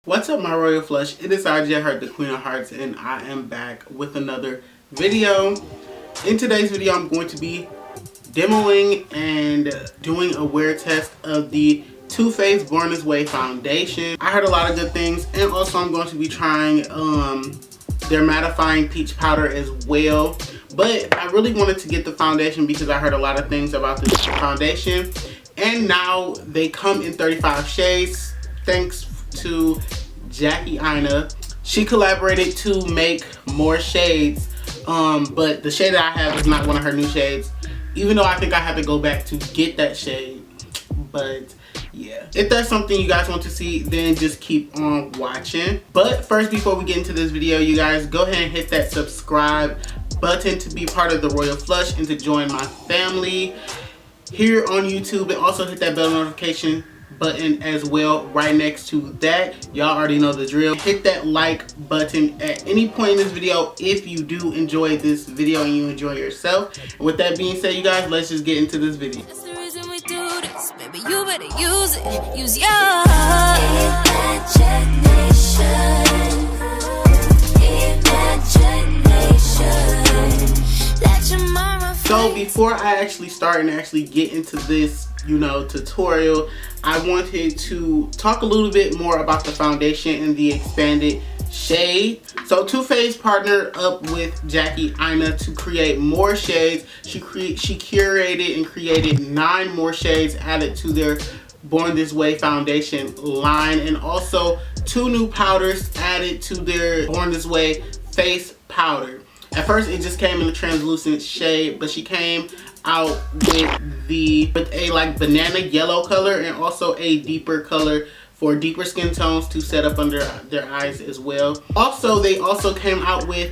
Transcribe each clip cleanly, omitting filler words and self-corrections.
What's up, my royal flush? It is RJ Heart, the Queen of Hearts, and I am back with another video. In today's video, I'm going to be demoing and doing a wear test of the Too Faced Born This Way foundation. I heard a lot of good things, and also I'm going to be trying their mattifying peach powder as well. But I really wanted to get the foundation because I heard a lot of things about this foundation, and now they come in 35 shades thanks to Jackie Aina. She collaborated to make more shades, but the shade that I have is not one of her new shades, even though I think I have to go back to get that shade. But yeah, if that's something you guys want to see, then just keep on watching. But first, before we get into this video, you guys go ahead and hit that subscribe button to be part of the Royal Flush and to join my family here on YouTube, and also hit that bell notification button as well right next to that. Y'all already know the drill. Hit that like button at any point in this video if you do enjoy this video and you enjoy yourself. And with that being said, you guys, let's just get into this video. That's the reason we do this. Baby, you better use it. Use your imagination. Let your mind. So before I actually start and actually get into this, tutorial, I wanted to talk a little bit more about the foundation and the expanded shade. So Too Faced partnered up with Jackie Aina to create more shades. She curated and created 9 more shades added to their Born This Way foundation line, and also 2 new powders added to their Born This Way face powder. At first it just came in a translucent shade, but she came out with a like banana yellow color and also a deeper color for deeper skin tones to set up under their eyes as well. Also, they also came out with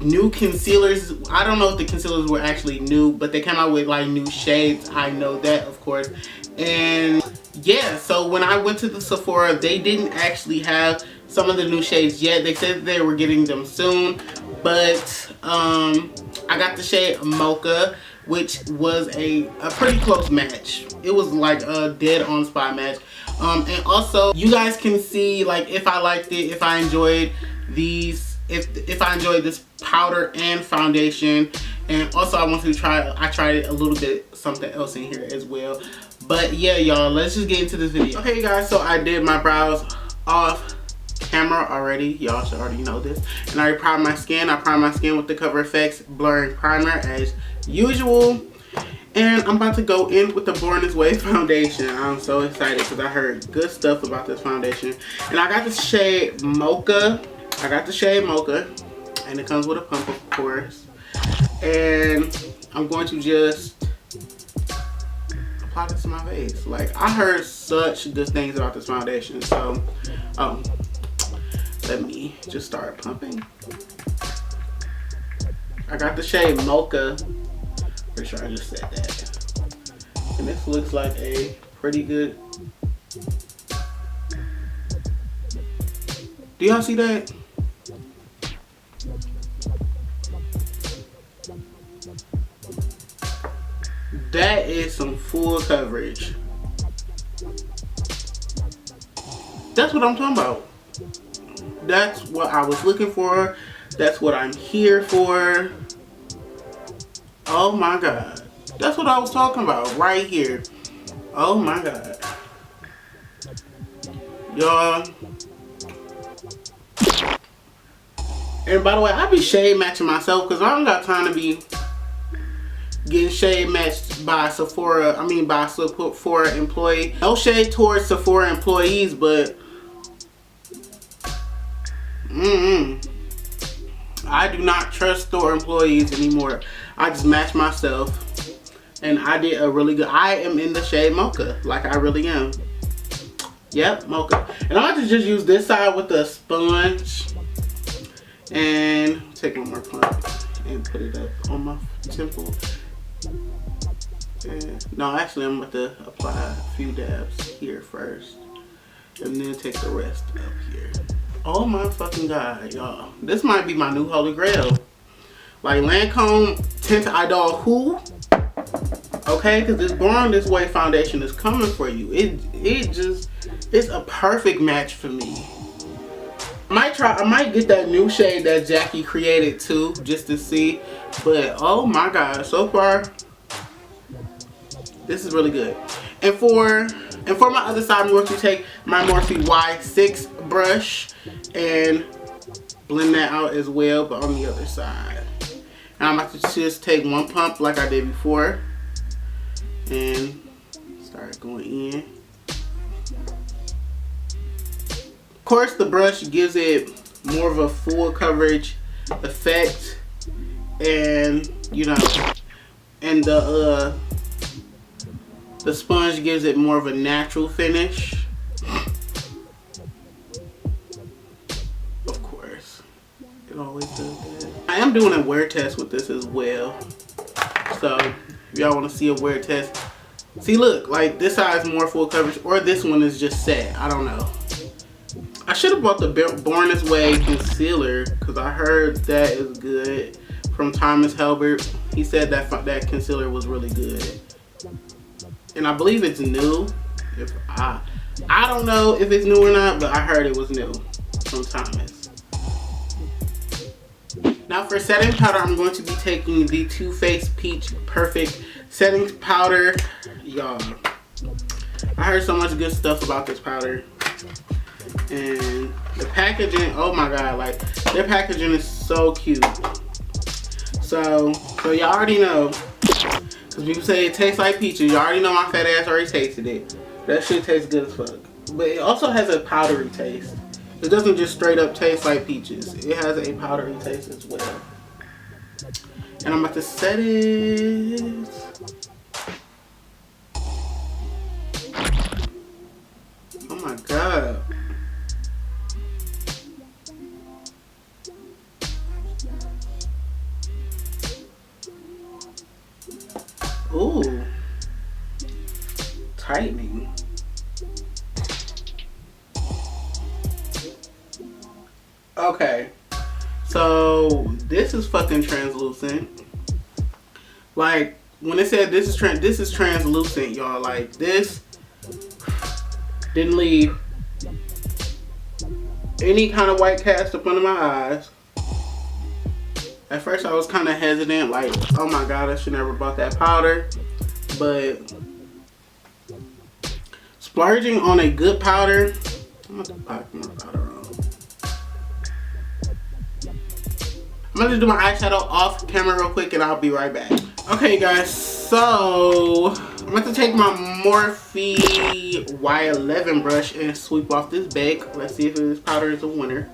new concealers. I don't know if the concealers were actually new, but they came out with like new shades. I know that, of course. And yeah, so when I went to the Sephora, they didn't actually have some of the new shades yet. They said they were getting them soon, but I got the shade Mocha, which was a pretty close match. It was like a dead on spot match. And also you guys can see like if I liked it, if I enjoyed these, if I enjoyed this powder and foundation. And also I tried a little bit something else in here as well. But yeah, y'all, let's just get into this video. Okay guys, so I did my brows off camera already. Y'all should already know this. And I primed my skin. I primed my skin with the Cover FX blurring primer as usual. And I'm about to go in with the Born This Way foundation. I'm so excited because I heard good stuff about this foundation. And I got the shade Mocha. And it comes with a pump, of course. And I'm going to just apply this to my face. Like, I heard such good things about this foundation. So, let me just start pumping. I got the shade Mocha. Pretty sure I just said that. And this looks like a pretty good. Do y'all see that? That is some full coverage. That's what I'm talking about. That's what I was looking for. That's what I'm here for. Oh my god. That's what I was talking about right here. Oh my god. Y'all. And by the way, I be shade matching myself because I don't got time to be getting shade matched by Sephora. I mean by Sephora employee. No shade towards Sephora employees, but I do not trust store employees anymore. I just match myself, and I did a really good. I am in the shade Mocha, like I really am. Yep, Mocha. And I like to just use this side with the sponge and take one more pump and put it up on my temple. And no, actually I'm about to apply a few dabs here first, and then take the rest up here. Oh my fucking god, y'all. This might be my new holy grail. Like Lancome Tint Idol Who? Okay, because this Born This Way foundation is coming for you. It just It's a perfect match for me. I might get that new shade that Jackie created too, just to see. But oh my god, so far this is really good. And for my other side, I'm going to take my Morphe ゚Sex brush and blend that out as well, but on the other side. And I'm about to just take one pump like I did before and start going in. Of course, the brush gives it more of a full coverage effect, and you know, and the sponge gives it more of a natural finish. Of course, it always does that. I am doing a wear test with this as well, so if y'all want to see a wear test, see, look, like this side is more full coverage, or this one is just set. I don't know. I should have bought the Born This Way concealer because I heard that is good from Thomas Helbert. He said that concealer was really good, and I believe it's new. If I don't know if it's new or not, but I heard it was new from Thomas. Now for setting powder, I'm going to be taking the Too Faced Peach Perfect Setting Powder. Y'all, I heard so much good stuff about this powder. And the packaging, oh my god, like their packaging is so cute. So y'all already know, because people say it tastes like peaches. You already know my fat ass already tasted it. That shit tastes good as fuck. But it also has a powdery taste. It doesn't just straight up taste like peaches. It has a powdery taste as well. And I'm about to set it. Oh my god. Ooh, tightening. Okay, so this is fucking translucent. Like when it said this is translucent, y'all. Like this didn't leave any kind of white cast up under my eyes. At first I was kind of hesitant, like, oh my god, I should never bought that powder. But splurging on a good powder, I'm going to pack more powder on. I'm going to do my eyeshadow off camera real quick and I'll be right back. Okay guys, so I'm going to take my Morphe Y11 brush and sweep off this bag. Let's see if this powder is a winner.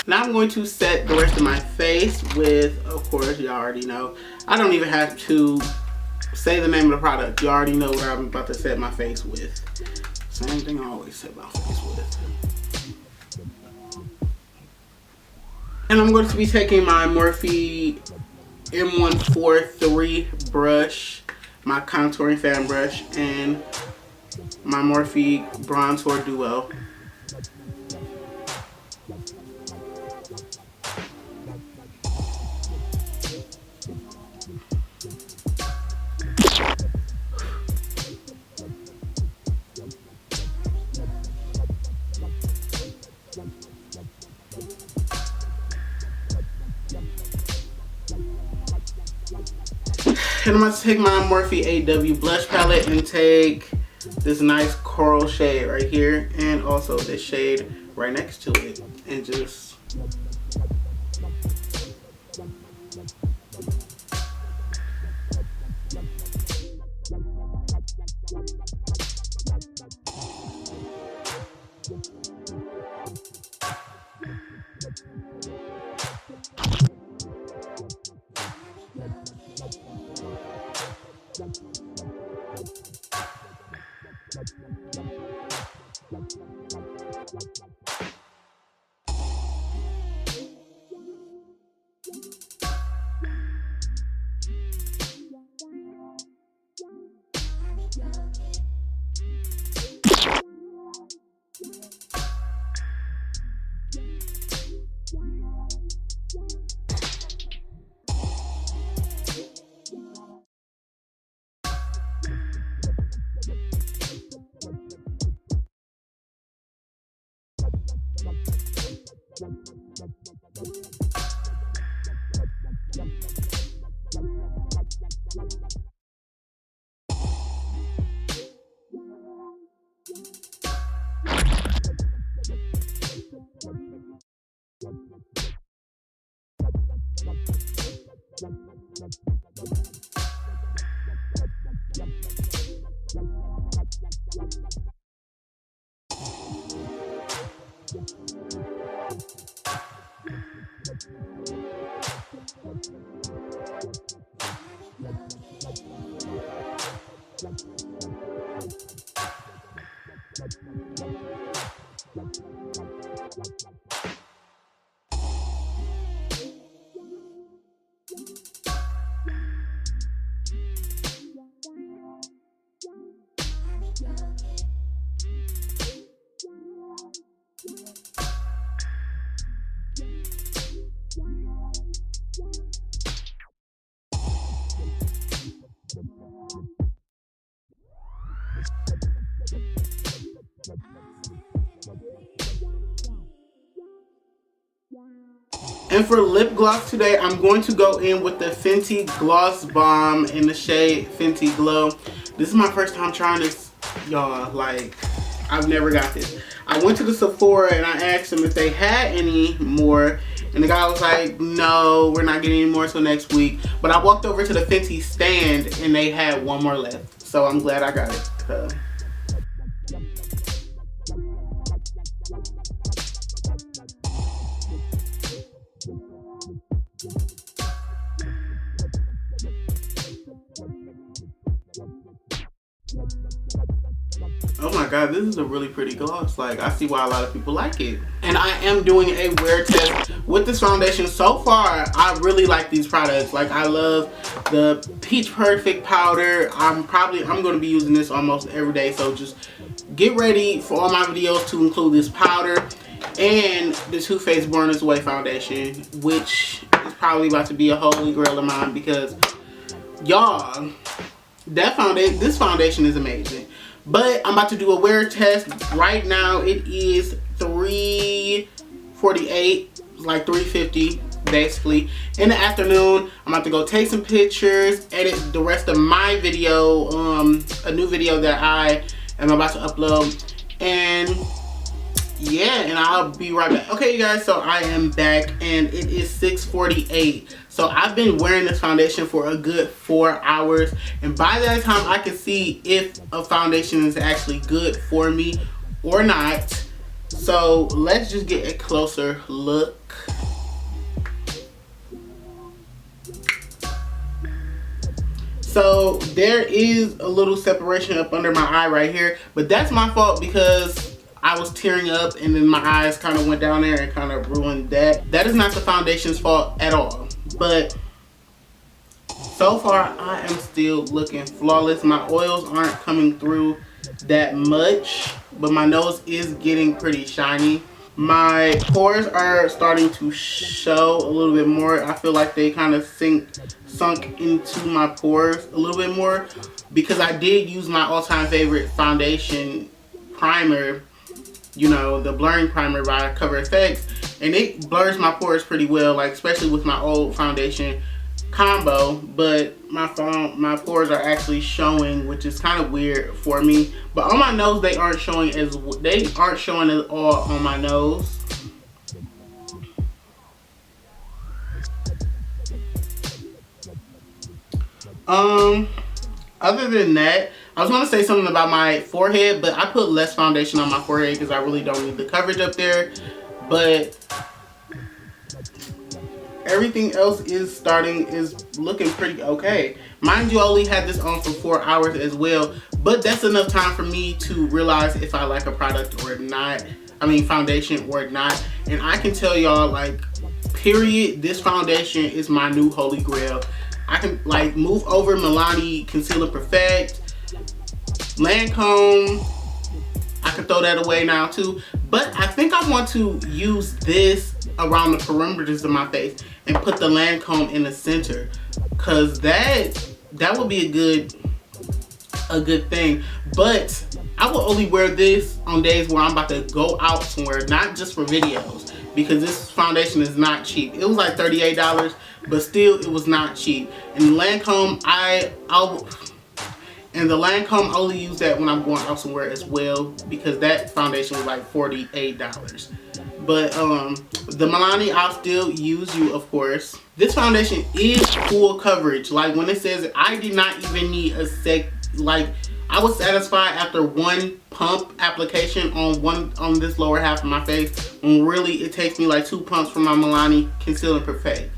Now I'm going to set the rest of my face with, of course, y'all already know. I don't even have to say the name of the product. You already know what I'm about to set my face with. Same thing I always set my face with. And I'm going to be taking my Morphe M143 brush, my contouring fan brush, and my Morphe Bronzer Duo. And I'm going to take my Morphe AW blush palette and take this nice coral shade right here and also this shade right next to it and just And for lip gloss today, I'm going to go in with the Fenty Gloss Bomb in the shade Fenty Glow. This is my first time trying this, y'all. Like, I've never got this. I went to the Sephora and I asked them if they had any more, and the guy was like, no, we're not getting any more till next week. But I walked over to the Fenty stand and they had one more left. So I'm glad I got it. Oh my god, this is a really pretty gloss. Like, I see why a lot of people like it. And I am doing a wear test with this foundation. So far, I really like these products. Like, I love the Peach Perfect powder. I'm going to be using this almost every day. So just get ready for all my videos to include this powder and the Too Faced Born This Way foundation, which is probably about to be a holy grail of mine because, y'all, this foundation is amazing. But I'm about to do a wear test right now. It is 3:48, like 3:50 basically in the afternoon. I'm about to go take some pictures, edit the rest of my video, a new video that I am about to upload, and yeah, and I'll be right back. Okay, you guys, so I am back and it is 6:48. So I've been wearing this foundation for a good 4 hours, and by that time I can see if a foundation is actually good for me or not. So let's just get a closer look. So there is a little separation up under my eye right here, but that's my fault because I was tearing up and then my eyes kind of went down there and kind of ruined that. That is not the foundation's fault at all. But so far I am still looking flawless. My oils aren't coming through that much, but my nose is getting pretty shiny. My pores are starting to show a little bit more. I feel like they kind of sunk into my pores a little bit more because I did use my all-time favorite foundation primer, you know, the blurring primer by ゚Editor, and it blurs my pores pretty well, like especially with my old foundation combo. But my pores are actually showing, which is kind of weird for me. But on my nose, they aren't showing at all on my nose. Other than that, I was gonna say something about my forehead, but I put less foundation on my forehead because I really don't need the coverage up there. But everything else is looking pretty okay. Mind you, I only had this on for 4 hours as well, but that's enough time for me to realize if I like a product or not. I mean, foundation or not. And I can tell y'all, like, period, this foundation is my new holy grail. I can like move over Milani Conceal and Perfect, Lancome. I can throw that away now too. But I think I want to use this around the perimeters of my face and put the Lancome in the center, cause that would be a good a good thing. But I will only wear this on days where I'm about to go out somewhere, not just for videos, because this foundation is not cheap. It was like $38, but still it was not cheap. And Lancome, and the Lancome, I only use that when I'm going out somewhere as well, because that foundation was like $48. But the Milani, I'll still use you, of course. This foundation is full coverage. Like when it says, I did not even need a like I was satisfied after one pump application on this lower half of my face, when really it takes me like 2 pumps from my Milani Conceal and Perfect.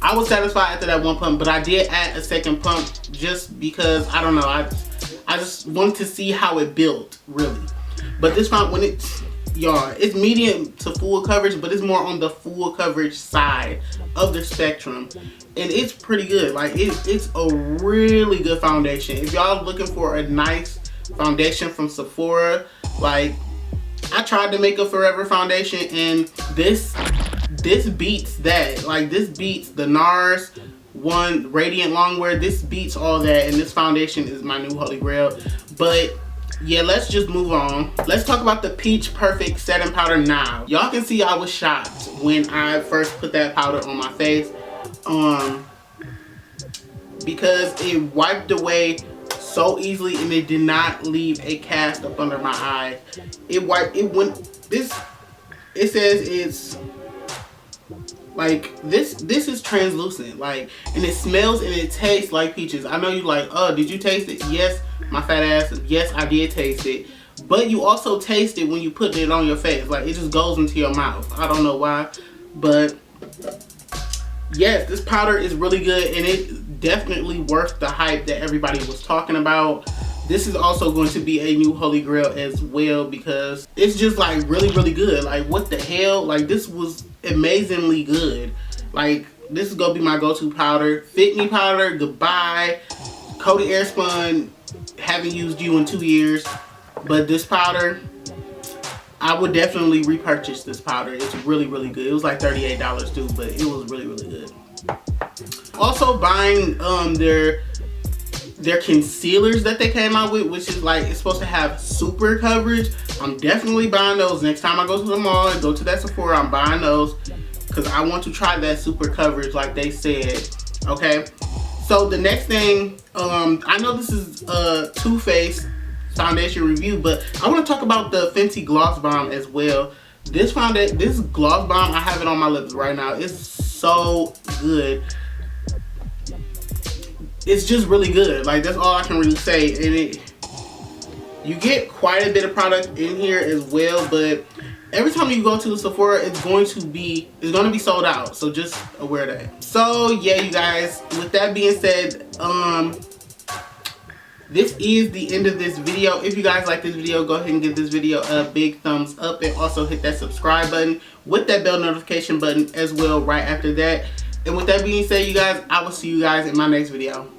I was satisfied after that one pump, but I did add a second pump just because, I don't know, I just wanted to see how it built, really. But this one, when it's, y'all, it's medium to full coverage, but it's more on the full coverage side of the spectrum. And it's pretty good. Like, it's a really good foundation. If y'all looking for a nice foundation from Sephora, like, I tried to make a Forever foundation, and this beats that. Like, this beats the NARS one Radiant Longwear. This beats all that, and this foundation is my new holy grail. But yeah, let's just move on. Let's talk about the Peach Perfect setting powder now. Y'all can see I was shocked when I first put that powder on my face, because it wiped away so easily and it did not leave a cast up under my eye. It says it's like this is translucent, like, and it smells and it tastes like peaches. I know you like, oh, did you taste it? Yes, my fat ass, yes, I did taste it. But you also taste it when you put it on your face. Like, it just goes into your mouth. I don't know why, but yes, this powder is really good, and it definitely worth the hype that everybody was talking about. This is also going to be a new holy grail as well, because it's just like really, really good. Like, what the hell? Like, this was amazingly good. Like, this is gonna be my go-to powder. Fit Me powder, goodbye. Coated Airspun, haven't used you in 2 years, but this powder, I would definitely repurchase this powder. It's really, really good. It was like $38 too, but it was really, really good. Also buying their concealers that they came out with, which is like, it's supposed to have super coverage. I'm definitely buying those. Next time I go to the mall and go to that Sephora, I'm buying those, because I want to try that super coverage like they said. Okay, so the next thing, I know this is a Too Faced foundation review, but I want to talk about the Fenty Gloss Bomb as well. This gloss bomb, I have it on my lips right now. It's so good. It's just really good. Like, that's all I can really say. And you get quite a bit of product in here as well, but every time you go to the Sephora, it's going to be sold out. So just aware of that. So yeah, you guys, with that being said, this is the end of this video. If you guys like this video, go ahead and give this video a big thumbs up, and also hit that subscribe button with that bell notification button as well right after that. And with that being said, you guys, I will see you guys in my next video.